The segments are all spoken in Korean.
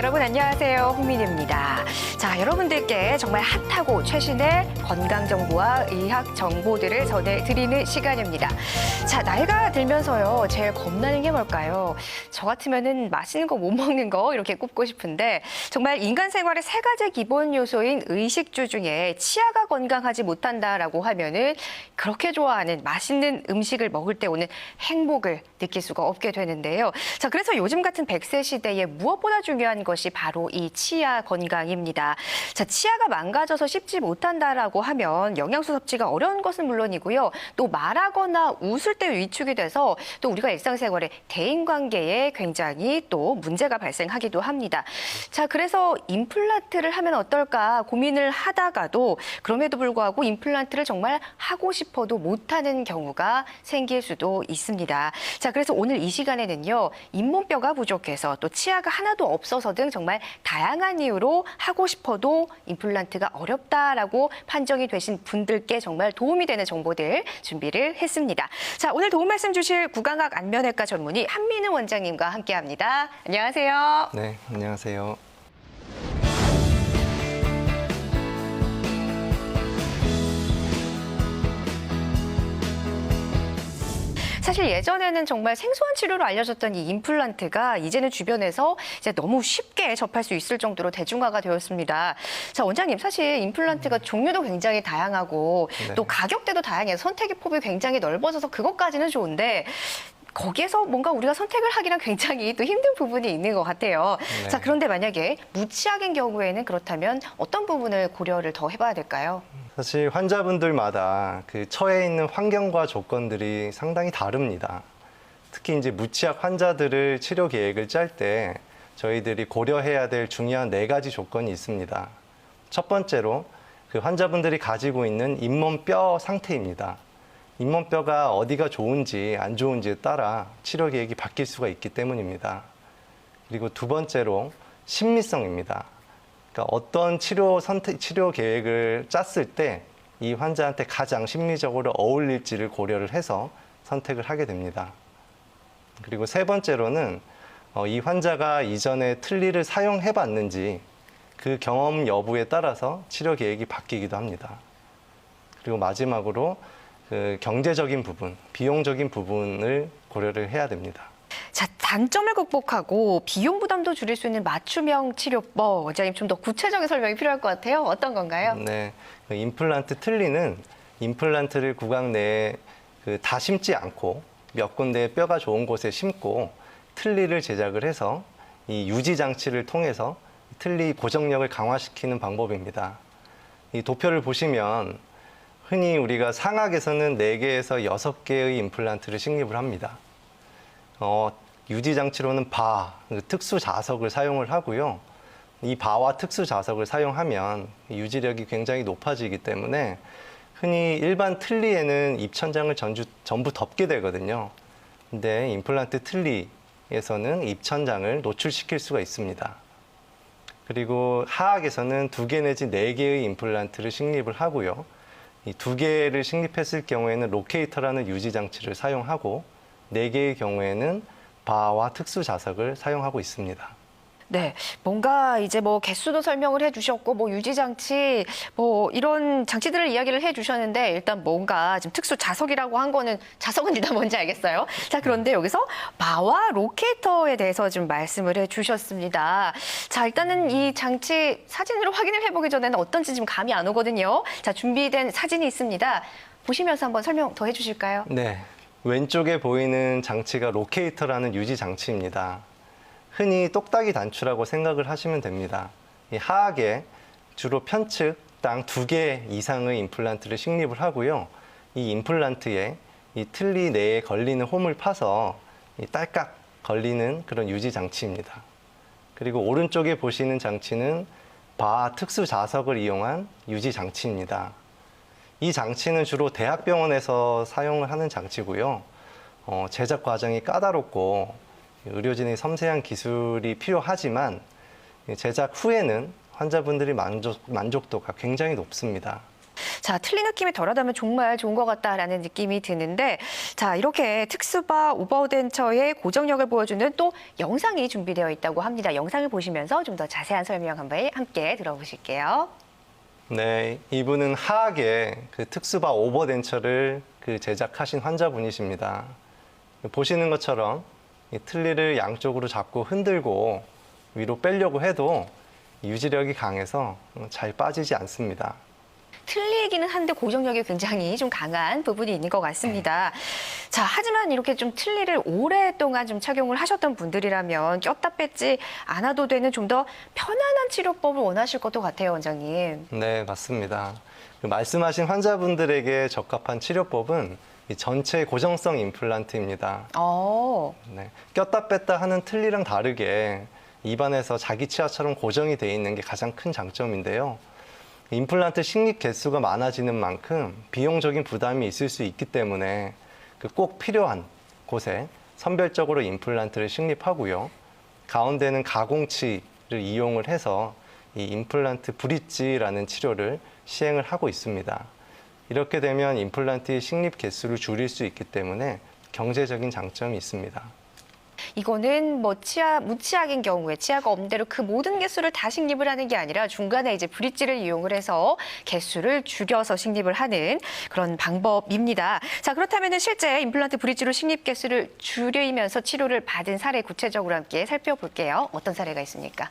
여러분 안녕하세요. 홍민희입니다. 자, 여러분들께 정말 핫하고 최신의 건강 정보와 의학 정보들을 전해드리는 시간입니다. 자, 나이가 들면서요. 제일 겁나는 게 뭘까요? 저 같으면은 맛있는 거 못 먹는 거 이렇게 꼽고 싶은데 정말 인간 생활의 세 가지 기본 요소인 의식주 중에 치아가 건강하지 못한다라고 하면은 그렇게 좋아하는 맛있는 음식을 먹을 때 오는 행복을 느낄 수가 없게 되는데요. 자, 그래서 요즘 같은 100세 시대에 무엇보다 중요한 것이 바로 이 치아 건강입니다. 자, 치아가 망가져서 씹지 못한다라고 하면 영양소 섭취가 어려운 것은 물론이고요. 또 말하거나 웃을 때 위축이 돼서 또 우리가 일상생활에 대인관계에 굉장히 또 문제가 발생하기도 합니다. 자, 그래서 임플란트를 하면 어떨까 고민을 하다가도 그럼에도 불구하고 임플란트를 정말 하고 싶어도 못하는 경우가 생길 수도 있습니다. 자, 그래서 오늘 이 시간에는요. 잇몸뼈가 부족해서 또 치아가 하나도 없어서 등 정말 다양한 이유로 하고 싶어도 임플란트가 어렵다라고 판정이 되신 분들께 정말 도움이 되는 정보들 준비를 했습니다. 자, 오늘 도움 말씀 주실 구강학 안면외과 전문의 한민우 원장님과 함께합니다. 안녕하세요. 네, 안녕하세요. 사실 예전에는 정말 생소한 치료로 알려졌던 이 임플란트가 이제는 주변에서 이제 너무 쉽게 접할 수 있을 정도로 대중화가 되었습니다. 자, 원장님, 사실 임플란트가 종류도 굉장히 다양하고 또 가격대도 다양해서 선택의 폭이 굉장히 넓어져서 그것까지는 좋은데 거기에서 뭔가 우리가 선택을 하기란 굉장히 또 힘든 부분이 있는 것 같아요. 네. 자, 그런데 만약에 무치약인 경우에는 그렇다면 어떤 부분을 고려를 더 해봐야 될까요? 사실 환자분들마다 그 처해 있는 환경과 조건들이 상당히 다릅니다. 특히 이제 무치약 환자들을 치료 계획을 짤 때 저희들이 고려해야 될 중요한 4가지 조건이 있습니다. 첫 번째로 그 환자분들이 가지고 있는 잇몸뼈 상태입니다. 잇몸뼈가 어디가 좋은지 안 좋은지에 따라 치료 계획이 바뀔 수가 있기 때문입니다. 그리고 두 번째로 심미성입니다. 그러니까 어떤 치료 계획을 짰을 때 이 환자한테 가장 심리적으로 어울릴지를 고려를 해서 선택을 하게 됩니다. 그리고 세 번째로는 이 환자가 이전에 틀니를 사용해 봤는지 그 경험 여부에 따라서 치료 계획이 바뀌기도 합니다. 그리고 마지막으로 그 경제적인 부분, 비용적인 부분을 고려를 해야 됩니다. 자, 단점을 극복하고 비용 부담도 줄일 수 있는 맞춤형 치료법, 원장님 좀 더 구체적인 설명이 필요할 것 같아요. 어떤 건가요? 네, 임플란트 틀니는 임플란트를 구강 내에 다 심지 않고 몇 군데 뼈가 좋은 곳에 심고 틀니를 제작을 해서 이 유지 장치를 통해서 틀니 고정력을 강화시키는 방법입니다. 이 도표를 보시면 흔히 우리가 상악에서는 4개에서 6개의 임플란트를 식립을 합니다. 유지 장치로는 특수 자석을 사용을 하고요. 이 바와 특수 자석을 사용하면 유지력이 굉장히 높아지기 때문에 흔히 일반 틀니에는 입천장을 전부 덮게 되거든요. 근데 임플란트 틀니에서는 입천장을 노출시킬 수가 있습니다. 그리고 하악에서는 2개 내지 4개의 임플란트를 식립을 하고요. 이 2개를 식립했을 경우에는 로케이터라는 유지 장치를 사용하고 4개의 경우에는 바와 특수 자석을 사용하고 있습니다. 네, 뭔가 이제 뭐 개수도 설명을 해주셨고, 뭐 유지장치, 뭐 이런 장치들을 이야기를 해주셨는데 일단 뭔가 지금 특수 자석이라고 한 거는 자석은 일단 뭔지 알겠어요. 자, 그런데 여기서 바와 로케이터에 대해서 좀 말씀을 해주셨습니다. 자, 일단은 이 장치 사진으로 확인을 해보기 전에는 어떤지 지금 감이 안 오거든요. 자, 준비된 사진이 있습니다. 보시면서 한번 설명 더 해주실까요? 네, 왼쪽에 보이는 장치가 로케이터라는 유지 장치입니다. 흔히 똑딱이 단추라고 생각을 하시면 됩니다. 이 하악에 주로 편측당 2개 이상의 임플란트를 식립을 하고요. 이 임플란트에 이 틀니 내에 걸리는 홈을 파서 딸깍 걸리는 그런 유지 장치입니다. 그리고 오른쪽에 보시는 장치는 바 특수 자석을 이용한 유지 장치입니다. 이 장치는 주로 대학병원에서 사용을 하는 장치고요. 제작 과정이 까다롭고 의료진의 섬세한 기술이 필요하지만 제작 후에는 환자분들이 만족도가 굉장히 높습니다. 자, 틀니 느낌이 덜하다면 정말 좋은 것 같다라는 느낌이 드는데, 자, 이렇게 특수바 오버덴처의 고정력을 보여주는 또 영상이 준비되어 있다고 합니다. 영상을 보시면서 좀 더 자세한 설명 한번 함께 들어보실게요. 네, 이분은 하악의 그 특수바 오버덴처를 제작하신 환자분이십니다. 보시는 것처럼 이 틀니를 양쪽으로 잡고 흔들고 위로 빼려고 해도 유지력이 강해서 잘 빠지지 않습니다. 틀리기는 한데 고정력이 굉장히 좀 강한 부분이 있는 것 같습니다. 자, 하지만 이렇게 좀 틀니를 오랫동안 좀 착용을 하셨던 분들이라면 꼈다 뺐지 않아도 되는 좀 더 편안한 치료법을 원하실 것도 같아요, 원장님. 네, 맞습니다. 말씀하신 환자분들에게 적합한 치료법은 이 전체 고정성 임플란트입니다. 네, 꼈다 뺐다 하는 틀니랑 다르게 입안에서 자기 치아처럼 고정이 돼 있는 게 가장 큰 장점인데요. 임플란트 식립 개수가 많아지는 만큼 비용적인 부담이 있을 수 있기 때문에 꼭 필요한 곳에 선별적으로 임플란트를 식립하고요. 가운데는 가공치를 이용을 해서 이 임플란트 브릿지라는 치료를 시행을 하고 있습니다. 이렇게 되면 임플란트의 식립 개수를 줄일 수 있기 때문에 경제적인 장점이 있습니다. 이거는 뭐 무치약인 경우에 치아가 없는 대로 그 모든 개수를 다 식립을 하는 게 아니라 중간에 이제 브릿지를 이용을 해서 개수를 줄여서 식립을 하는 그런 방법입니다. 자, 그렇다면 실제 임플란트 브릿지로 식립 개수를 줄이면서 치료를 받은 사례 구체적으로 함께 살펴볼게요. 어떤 사례가 있습니까?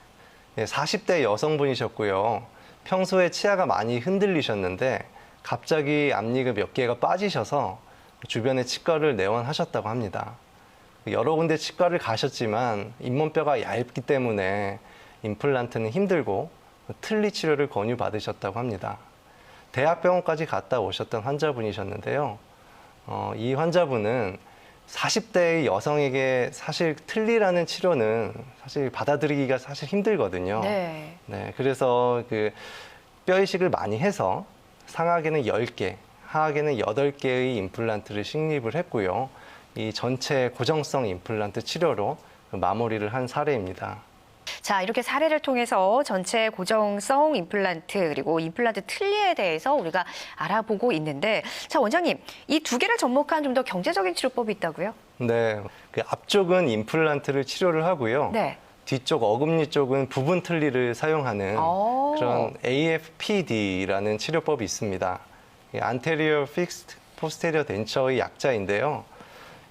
네, 40대 여성분이셨고요. 평소에 치아가 많이 흔들리셨는데 갑자기 앞니가 몇 개가 빠지셔서 주변에 치과를 내원하셨다고 합니다. 여러 군데 치과를 가셨지만 잇몸뼈가 얇기 때문에 임플란트는 힘들고 틀니 치료를 권유받으셨다고 합니다. 대학병원까지 갔다 오셨던 환자분이셨는데요. 이 환자분은 40대의 여성에게 사실 틀니라는 치료는 사실 받아들이기가 사실 힘들거든요. 네. 네, 그래서 뼈 이식을 많이 해서 상하에는 10개, 하하에는 8개의 임플란트를 식립을 했고요. 이 전체 고정성 임플란트 치료로 마무리를 한 사례입니다. 자, 이렇게 사례를 통해서 전체 고정성 임플란트 그리고 임플란트 틀니에 대해서 우리가 알아보고 있는데, 자, 원장님, 이 두 개를 접목한 좀 더 경제적인 치료법이 있다고요? 네, 앞쪽은 임플란트를 치료를 하고요. 네. 뒤쪽 어금니 쪽은 부분 틀니를 사용하는 그런 AFPD라는 치료법이 있습니다. Anterior Fixed Posterior Denture의 약자인데요.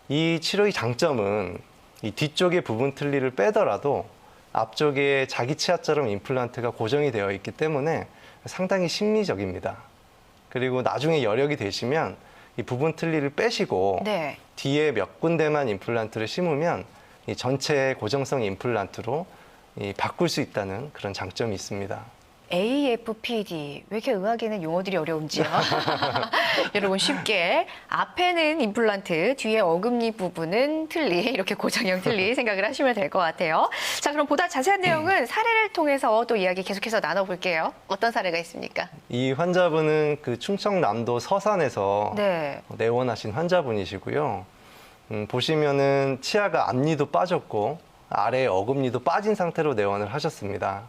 이 치료의 장점은 이 뒤쪽의 부분 틀니를 빼더라도 앞쪽에 자기 치아처럼 임플란트가 고정이 되어 있기 때문에 상당히 심리적입니다. 그리고 나중에 여력이 되시면 이 부분 틀니를 빼시고 네. 뒤에 몇 군데만 임플란트를 심으면 이 전체 고정성 임플란트로 바꿀 수 있다는 그런 장점이 있습니다. AFPD, 왜 이렇게 의학에는 용어들이 어려운지요? 여러분 쉽게 앞에는 임플란트, 뒤에 어금니 부분은 틀니, 이렇게 고정형 틀니 생각을 하시면 될 것 같아요. 자, 그럼 보다 자세한 내용은 사례를 통해서 또 이야기 계속해서 나눠볼게요. 어떤 사례가 있습니까? 이 환자분은 충청남도 서산에서 네. 내원하신 환자분이시고요. 보시면은 치아가 앞니도 빠졌고 아래 어금니도 빠진 상태로 내원을 하셨습니다.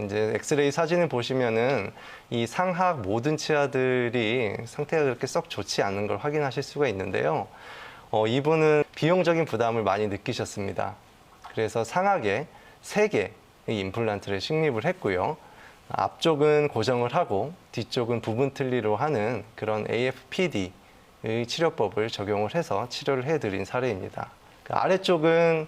이제 엑스레이 사진을 보시면은 이 상하악 모든 치아들이 상태가 그렇게 썩 좋지 않은 걸 확인하실 수가 있는데요. 이분은 비용적인 부담을 많이 느끼셨습니다. 그래서 상하악에 3개의 임플란트를 식립을 했고요. 앞쪽은 고정을 하고 뒤쪽은 부분 틀니로 하는 그런 AFPD의 치료법을 적용을 해서 치료를 해드린 사례입니다. 아래쪽은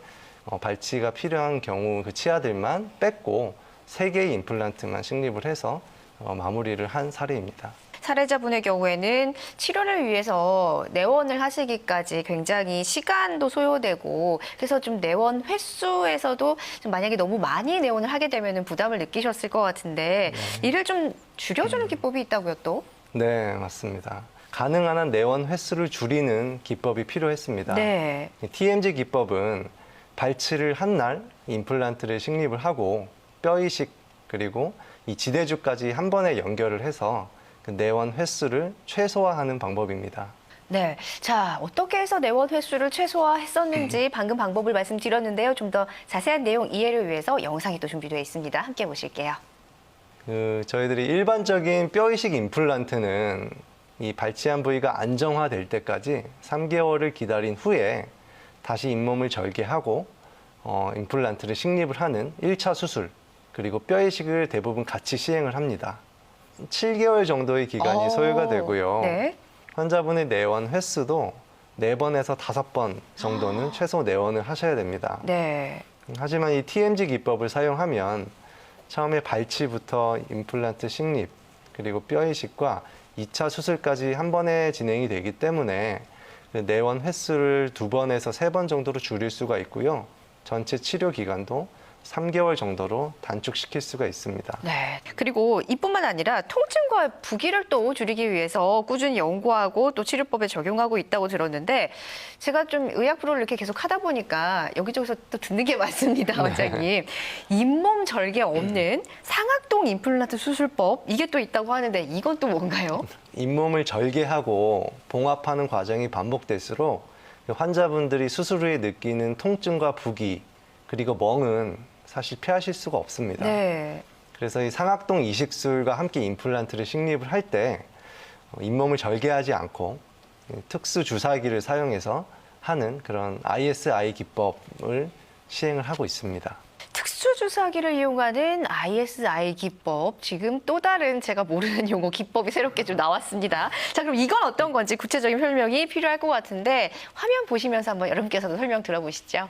발치가 필요한 경우 그 치아들만 뺐고 3개의 임플란트만 식립을 해서 마무리를 한 사례입니다. 사례자분의 경우에는 치료를 위해서 내원을 하시기까지 굉장히 시간도 소요되고, 그래서 좀 내원 횟수에서도 좀 만약에 너무 많이 내원을 하게 되면 부담을 느끼셨을 것 같은데, 이를 좀 줄여주는 기법이 있다고요, 또? 네, 맞습니다. 가능한 한 내원 횟수를 줄이는 기법이 필요했습니다. 네. TMG 기법은 발치를 한 날 임플란트를 식립을 하고 뼈 이식 그리고 이 지대주까지 한 번에 연결을 해서 그 내원 횟수를 최소화하는 방법입니다. 네. 자, 어떻게 해서 내원 횟수를 최소화했었는지 방금 방법을 말씀드렸는데요. 좀 더 자세한 내용 이해를 위해서 영상이 또 준비되어 있습니다. 함께 보실게요. 저희들이 일반적인 뼈 이식 임플란트는 이 발치한 부위가 안정화될 때까지 3개월을 기다린 후에 다시 잇몸을 절개하고 임플란트를 식립을 하는 1차 수술, 그리고 뼈 이식을 대부분 같이 시행을 합니다. 7개월 정도의 기간이 소요가 되고요. 네. 환자분의 내원 횟수도 4번에서 5번 정도는 최소 내원을 하셔야 됩니다. 네. 하지만 이 TMG 기법을 사용하면 처음에 발치부터 임플란트 식립, 그리고 뼈 이식과 2차 수술까지 한 번에 진행이 되기 때문에 그 내원 횟수를 2번에서 3번 정도로 줄일 수가 있고요. 전체 치료 기간도 3개월 정도로 단축시킬 수가 있습니다. 네. 그리고 이뿐만 아니라 통증과 부기를 또 줄이기 위해서 꾸준히 연구하고 또 치료법에 적용하고 있다고 들었는데 제가 좀 의학 프로를 이렇게 계속 하다 보니까 여기저기서 또 듣는 게 많습니다, 원장님. 잇몸 절개 없는 상악동 임플란트 수술법 이게 또 있다고 하는데 이건 또 뭔가요? 잇몸을 절개하고 봉합하는 과정이 반복될수록 환자분들이 수술 후에 느끼는 통증과 부기, 그리고 멍은 사실 피하실 수가 없습니다. 네. 그래서 이 상악동 이식술과 함께 임플란트를 식립을 할 때 잇몸을 절개하지 않고 특수 주사기를 사용해서 하는 그런 ISI 기법을 시행을 하고 있습니다. 특수주사기를 이용하는 ISI 기법, 지금 또 다른 제가 모르는 용어 기법이 새롭게 좀 나왔습니다. 자, 그럼 이건 어떤 건지 구체적인 설명이 필요할 것 같은데 화면 보시면서 한번 여러분께서도 설명 들어보시죠.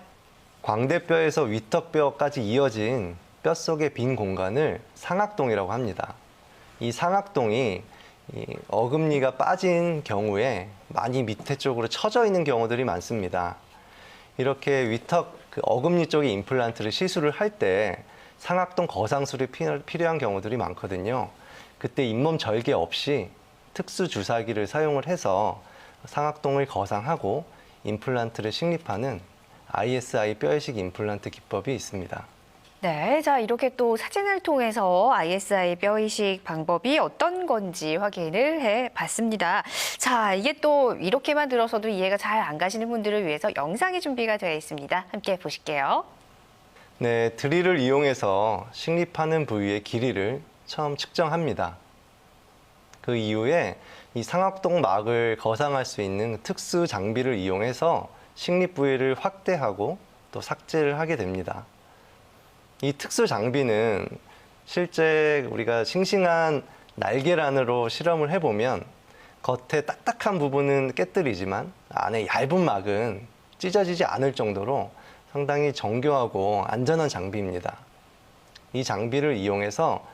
광대뼈에서 위턱뼈까지 이어진 뼛속의 빈 공간을 상악동이라고 합니다. 이 상악동이 이 어금니가 빠진 경우에 많이 밑에 쪽으로 처져 있는 경우들이 많습니다. 이렇게 위턱 어금니 쪽에 임플란트를 시술을 할 때 상악동 거상술이 필요한 경우들이 많거든요. 그때 잇몸 절개 없이 특수 주사기를 사용을 해서 상악동을 거상하고 임플란트를 식립하는 ISI 뼈 이식 임플란트 기법이 있습니다. 네, 자 이렇게 또 사진을 통해서 ISI 뼈 이식 방법이 어떤 건지 확인을 해봤습니다. 자, 이게 또 이렇게만 들어서도 이해가 잘 안 가시는 분들을 위해서 영상이 준비가 되어 있습니다. 함께 보실게요. 네, 드릴을 이용해서 식립하는 부위의 길이를 처음 측정합니다. 그 이후에 이 상악동 막을 거상할 수 있는 특수 장비를 이용해서 식립 부위를 확대하고 또 삭제를 하게 됩니다. 이 특수 장비는 실제 우리가 싱싱한 날계란으로 실험을 해보면 겉에 딱딱한 부분은 깨뜨리지만 안에 얇은 막은 찢어지지 않을 정도로 상당히 정교하고 안전한 장비입니다. 이 장비를 이용해서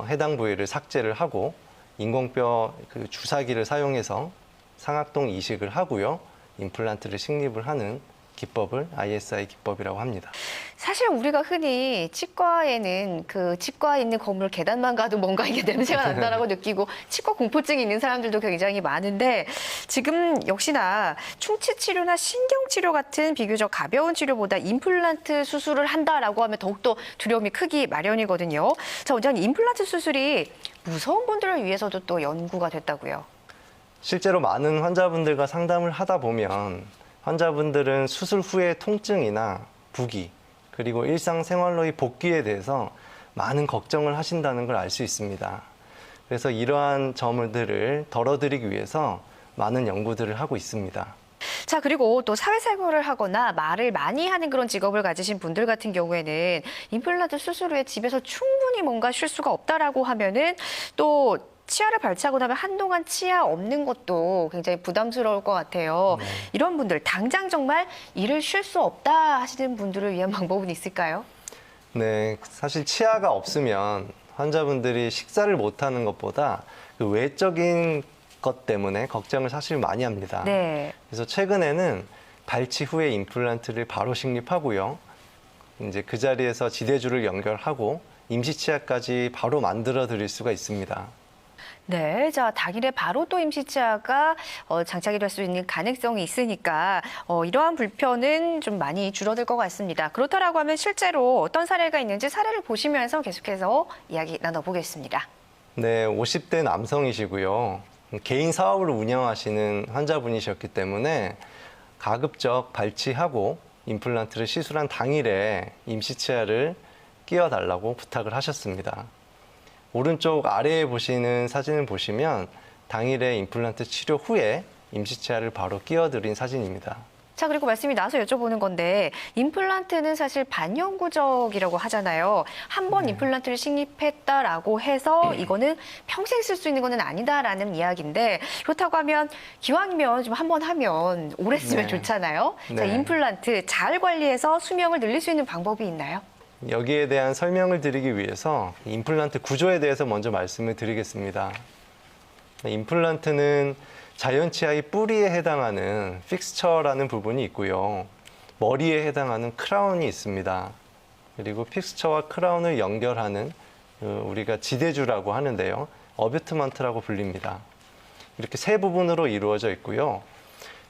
해당 부위를 삭제를 하고 인공뼈 주사기를 사용해서 상악동 이식을 하고요. 임플란트를 식립을 하는 기법을 ISI 기법이라고 합니다. 사실 우리가 흔히 치과에는 그 치과에 있는 건물 계단만 가도 뭔가 이게 냄새가 난다라고 느끼고 치과 공포증이 있는 사람들도 굉장히 많은데 지금 역시나 충치 치료나 신경 치료 같은 비교적 가벼운 치료보다 임플란트 수술을 한다라고 하면 더욱더 두려움이 크기 마련이거든요. 자, 원장님, 임플란트 수술이 무서운 분들을 위해서도 또 연구가 됐다고요. 실제로 많은 환자분들과 상담을 하다 보면 환자분들은 수술 후의 통증이나 부기, 그리고 일상생활로의 복귀에 대해서 많은 걱정을 하신다는 걸 알 수 있습니다. 그래서 이러한 점들을 덜어드리기 위해서 많은 연구들을 하고 있습니다. 자, 그리고 또 사회생활을 하거나 말을 많이 하는 그런 직업을 가지신 분들 같은 경우에는 임플란트 수술 후에 집에서 충분히 뭔가 쉴 수가 없다라고 하면은 또 치아를 발치하고 나면 한동안 치아 없는 것도 굉장히 부담스러울 것 같아요. 네. 이런 분들 당장 정말 일을 쉴 수 없다 하시는 분들을 위한 방법은 있을까요? 네, 사실 치아가 없으면 환자분들이 식사를 못하는 것보다 그 외적인 것 때문에 걱정을 사실 많이 합니다. 네. 그래서 최근에는 발치 후에 임플란트를 바로 식립하고요. 이제 그 자리에서 지대줄을 연결하고 임시 치아까지 바로 만들어 드릴 수가 있습니다. 네, 자 당일에 바로 또 임시치아가 장착이 될 수 있는 가능성이 있으니까 이러한 불편은 좀 많이 줄어들 것 같습니다. 그렇다라고 하면 실제로 어떤 사례가 있는지 사례를 보시면서 계속해서 이야기 나눠보겠습니다. 네, 50대 남성이시고요. 개인 사업을 운영하시는 환자분이셨기 때문에 가급적 발치하고 임플란트를 시술한 당일에 임시치아를 끼워달라고 부탁을 하셨습니다. 오른쪽 아래에 보시는 사진을 보시면 당일에 임플란트 치료 후에 임시치아를 바로 끼워드린 사진입니다. 자, 그리고 말씀이 나와서 여쭤보는 건데 임플란트는 사실 반영구적이라고 하잖아요. 한 번 임플란트를 식립했다라고 해서 이거는 평생 쓸 수 있는 거는 아니다라는 이야기인데 그렇다고 하면 기왕이면 좀 한 번 하면 오래 쓰면 네. 좋잖아요. 자, 네. 임플란트 잘 관리해서 수명을 늘릴 수 있는 방법이 있나요? 여기에 대한 설명을 드리기 위해서 임플란트 구조에 대해서 먼저 말씀을 드리겠습니다. 임플란트는 자연치아의 뿌리에 해당하는 픽스처라는 부분이 있고요. 머리에 해당하는 크라운이 있습니다. 그리고 픽스처와 크라운을 연결하는 우리가 지대주라고 하는데요. 어뷰트먼트라고 불립니다. 이렇게 세 부분으로 이루어져 있고요.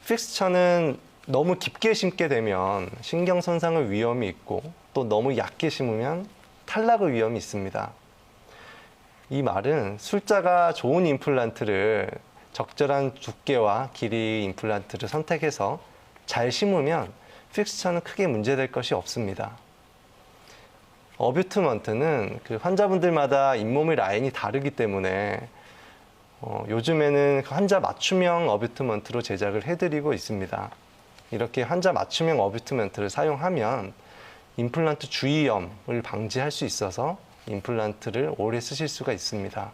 픽스처는 너무 깊게 심게 되면 신경 손상의 위험이 있고 또 너무 얕게 심으면 탈락의 위험이 있습니다. 이 말은 sul자가 좋은 임플란트를 적절한 두께와 길이 임플란트를 선택해서 잘 심으면 픽스처는 크게 문제될 것이 없습니다. 어뷰트먼트는 그 환자분들마다 잇몸의 라인이 다르기 때문에 요즘에는 환자 맞춤형 어뷰트먼트로 제작을 해드리고 있습니다. 이렇게 환자 맞춤형 어뷰트먼트를 사용하면 임플란트 주위염을 방지할 수 있어서 임플란트를 오래 쓰실 수가 있습니다.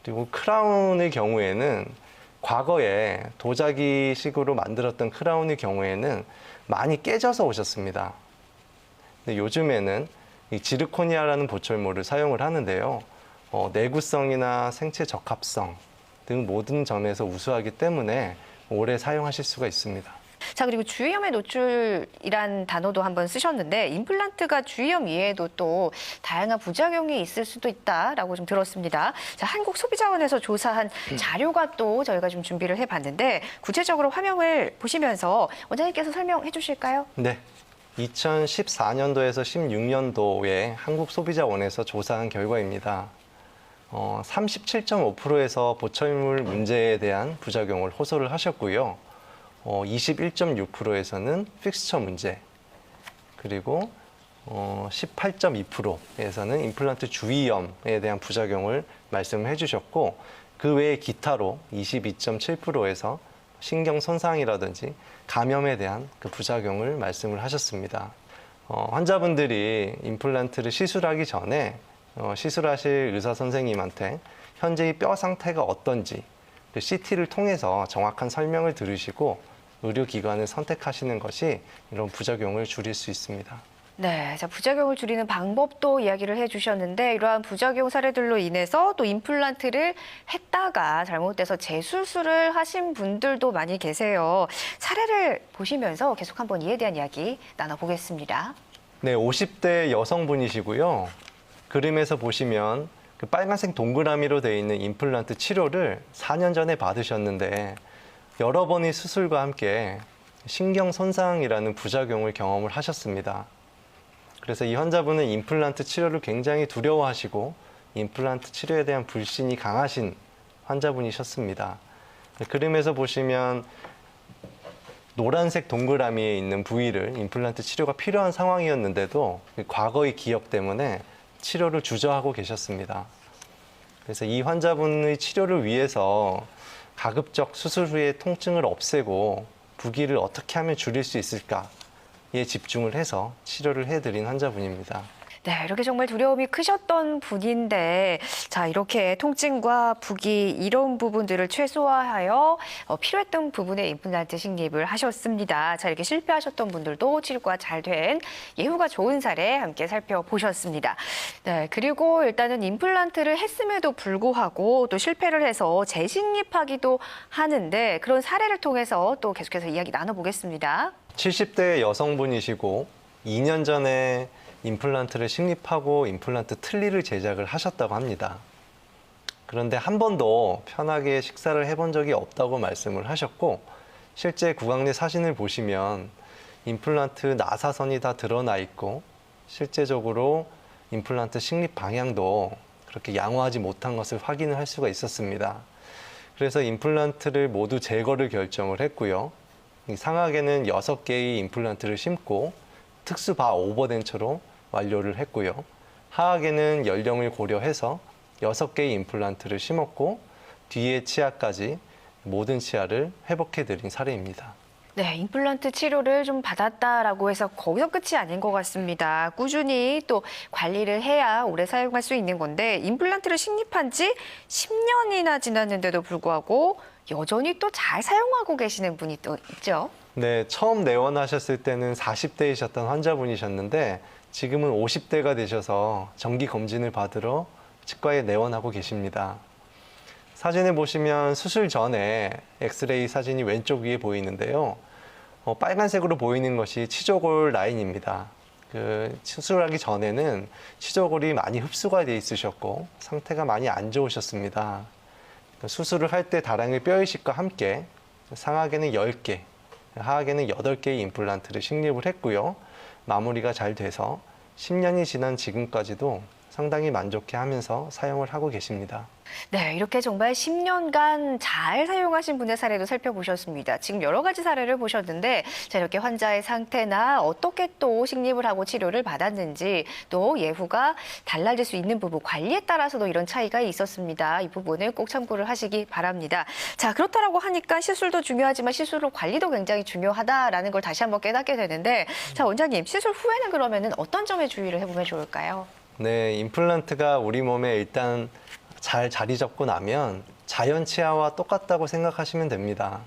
그리고 크라운의 경우에는 과거에 도자기식으로 만들었던 크라운의 경우에는 많이 깨져서 오셨습니다. 근데 요즘에는 이 지르코니아라는 보철모를 사용을 하는데요. 내구성이나 생체 적합성 등 모든 점에서 우수하기 때문에 오래 사용하실 수가 있습니다. 자, 그리고 주위염의 노출이란 단어도 한번 쓰셨는데 임플란트가 주위염 이외에도 또 다양한 부작용이 있을 수도 있다라고 좀 들었습니다. 자, 한국소비자원에서 조사한 자료가 또 저희가 좀 준비를 해봤는데 구체적으로 화면을 보시면서 원장님께서 설명해 주실까요? 네. 2014년도에서 16년도에 한국소비자원에서 조사한 결과입니다. 37.5%에서 보철물 문제에 대한 부작용을 호소를 하셨고요. 21.6%에서는 픽스처 문제, 그리고 18.2%에서는 임플란트 주위염에 대한 부작용을 말씀을 해주셨고 그 외에 기타로 22.7%에서 신경 손상이라든지 감염에 대한 그 부작용을 말씀을 하셨습니다. 환자분들이 임플란트를 시술하기 전에 시술하실 의사 선생님한테 현재의 뼈 상태가 어떤지 CT를 통해서 정확한 설명을 들으시고 의료기관을 선택하시는 것이 이런 부작용을 줄일 수 있습니다. 네, 자, 부작용을 줄이는 방법도 이야기를 해주셨는데 이러한 부작용 사례들로 인해서 또 임플란트를 했다가 잘못돼서 재수술을 하신 분들도 많이 계세요. 사례를 보시면서 계속 한번 이에 대한 이야기 나눠보겠습니다. 네, 50대 여성분이시고요. 그림에서 보시면 그 빨간색 동그라미로 되어 있는 임플란트 치료를 4년 전에 받으셨는데 여러 번의 수술과 함께 신경 손상이라는 부작용을 경험을 하셨습니다. 그래서 이 환자분은 임플란트 치료를 굉장히 두려워하시고 임플란트 치료에 대한 불신이 강하신 환자분이셨습니다. 그림에서 보시면 노란색 동그라미에 있는 부위를 임플란트 치료가 필요한 상황이었는데도 과거의 기억 때문에 치료를 주저하고 계셨습니다. 그래서 이 환자분의 치료를 위해서 가급적 수술 후에 통증을 없애고 부기를 어떻게 하면 줄일 수 있을까에 집중을 해서 치료를 해드린 환자분입니다. 네, 이렇게 정말 두려움이 크셨던 분인데 자, 이렇게 통증과 부기 이런 부분들을 최소화하여 필요했던 부분에 임플란트 식립을 하셨습니다. 자, 이렇게 실패하셨던 분들도 치료가 잘 된 예후가 좋은 사례 함께 살펴보셨습니다. 네, 그리고 일단은 임플란트를 했음에도 불구하고 또 실패를 해서 재식립하기도 하는데 그런 사례를 통해서 또 계속해서 이야기 나눠보겠습니다. 70대 여성분이시고 2년 전에 임플란트를 식립하고 임플란트 틀니를 제작을 하셨다고 합니다. 그런데 한 번도 편하게 식사를 해본 적이 없다고 말씀을 하셨고 실제 구강 내 사진을 보시면 임플란트 나사선이 다 드러나 있고 실제적으로 임플란트 식립 방향도 그렇게 양호하지 못한 것을 확인을 할 수가 있었습니다. 그래서 임플란트를 모두 제거를 결정을 했고요. 이 상하게는 6개의 임플란트를 심고 특수 바 오버덴처로 완료를 했고요. 하악에는 연령을 고려해서 6개의 임플란트를 심었고 뒤에 치아까지 모든 치아를 회복해드린 사례입니다. 네, 임플란트 치료를 좀 받았다라고 해서 거기서 끝이 아닌 것 같습니다. 꾸준히 또 관리를 해야 오래 사용할 수 있는 건데 임플란트를 식립한 지 10년이나 지났는데도 불구하고 여전히 또 잘 사용하고 계시는 분이 또 있죠. 네, 처음 내원하셨을 때는 40대이셨던 환자분이셨는데 지금은 50대가 되셔서 정기 검진을 받으러 치과에 내원하고 계십니다. 사진을 보시면 수술 전에 엑스레이 사진이 왼쪽 위에 보이는데요. 빨간색으로 보이는 것이 치조골 라인입니다. 수술하기 전에는 치조골이 많이 흡수가 돼 있으셨고 상태가 많이 안 좋으셨습니다. 수술을 할 때 다량의 뼈이식과 함께 상하에는 10개, 하악에는 8개의 임플란트를 식립을 했고요. 마무리가 잘 돼서 10년이 지난 지금까지도 상당히 만족해하면서 사용을 하고 계십니다. 네, 이렇게 정말 10년간 잘 사용하신 분의 사례도 살펴보셨습니다. 지금 여러 가지 사례를 보셨는데 자, 이렇게 환자의 상태나 어떻게 또 식립을 하고 치료를 받았는지 또 예후가 달라질 수 있는 부분, 관리에 따라서도 이런 차이가 있었습니다. 이 부분을 꼭 참고를 하시기 바랍니다. 자, 그렇다라고 하니까 시술도 중요하지만 시술 후 관리도 굉장히 중요하다라는 걸 다시 한번 깨닫게 되는데 자, 원장님, 시술 후에는 그러면은 어떤 점에 주의를 해보면 좋을까요? 네, 임플란트가 우리 몸에 일단 잘 자리 잡고 나면 자연 치아와 똑같다고 생각하시면 됩니다.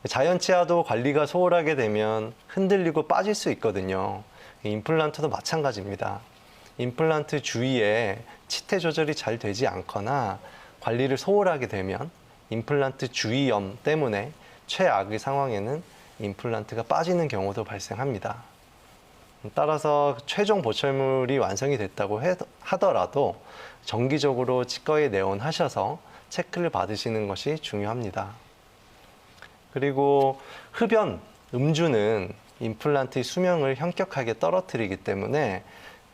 자연 치아도 관리가 소홀하게 되면 흔들리고 빠질 수 있거든요. 임플란트도 마찬가지입니다. 임플란트 주위에 치태 조절이 잘 되지 않거나 관리를 소홀하게 되면 임플란트 주위염 때문에 최악의 상황에는 임플란트가 빠지는 경우도 발생합니다. 따라서 최종 보철물이 완성이 됐다고 하더라도 정기적으로 치과에 내원하셔서 체크를 받으시는 것이 중요합니다. 그리고 흡연, 음주는 임플란트의 수명을 현격하게 떨어뜨리기 때문에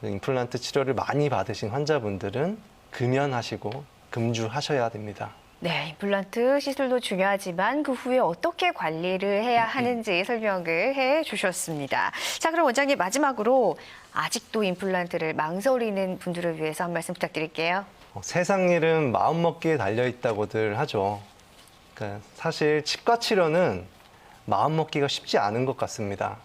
임플란트 치료를 많이 받으신 환자분들은 금연하시고 금주하셔야 됩니다. 네, 임플란트 시술도 중요하지만 그 후에 어떻게 관리를 해야 하는지 설명을 해 주셨습니다. 자, 그럼 원장님 마지막으로 아직도 임플란트를 망설이는 분들을 위해서 한 말씀 부탁드릴게요. 세상 일은 마음먹기에 달려있다고들 하죠. 그러니까 사실 치과 치료는 마음먹기가 쉽지 않은 것 같습니다.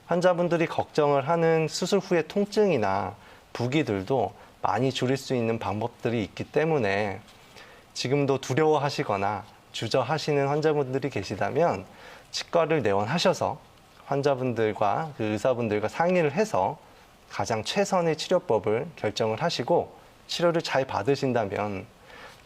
환자분들이 걱정을 하는 수술 후의 통증이나 부기들도 많이 줄일 수 있는 방법들이 있기 때문에 지금도 두려워하시거나 주저하시는 환자분들이 계시다면 치과를 내원하셔서 환자분들과 그 의사분들과 상의를 해서 가장 최선의 치료법을 결정을 하시고 치료를 잘 받으신다면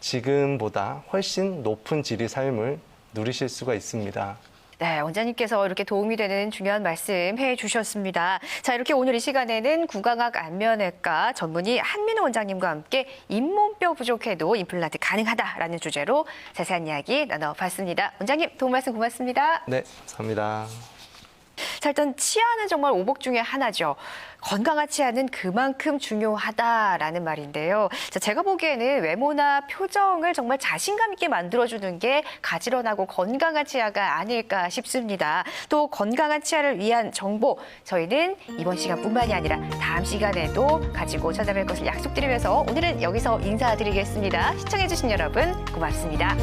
지금보다 훨씬 높은 질의 삶을 누리실 수가 있습니다. 네, 원장님께서 이렇게 도움이 되는 중요한 말씀 해주셨습니다. 자, 이렇게 오늘 이 시간에는 구강학 안면외과 전문의 한민호 원장님과 함께 잇몸뼈 부족해도 임플란트 가능하다라는 주제로 자세한 이야기 나눠봤습니다. 원장님, 도움 말씀 고맙습니다. 네, 감사합니다. 자, 일단 치아는 정말 오복 중에 하나죠. 건강한 치아는 그만큼 중요하다라는 말인데요. 자, 제가 보기에는 외모나 표정을 정말 자신감 있게 만들어주는 게 가지런하고 건강한 치아가 아닐까 싶습니다. 또 건강한 치아를 위한 정보, 저희는 이번 시간뿐만이 아니라 다음 시간에도 가지고 찾아뵐 것을 약속드리면서 오늘은 여기서 인사드리겠습니다. 시청해주신 여러분 고맙습니다.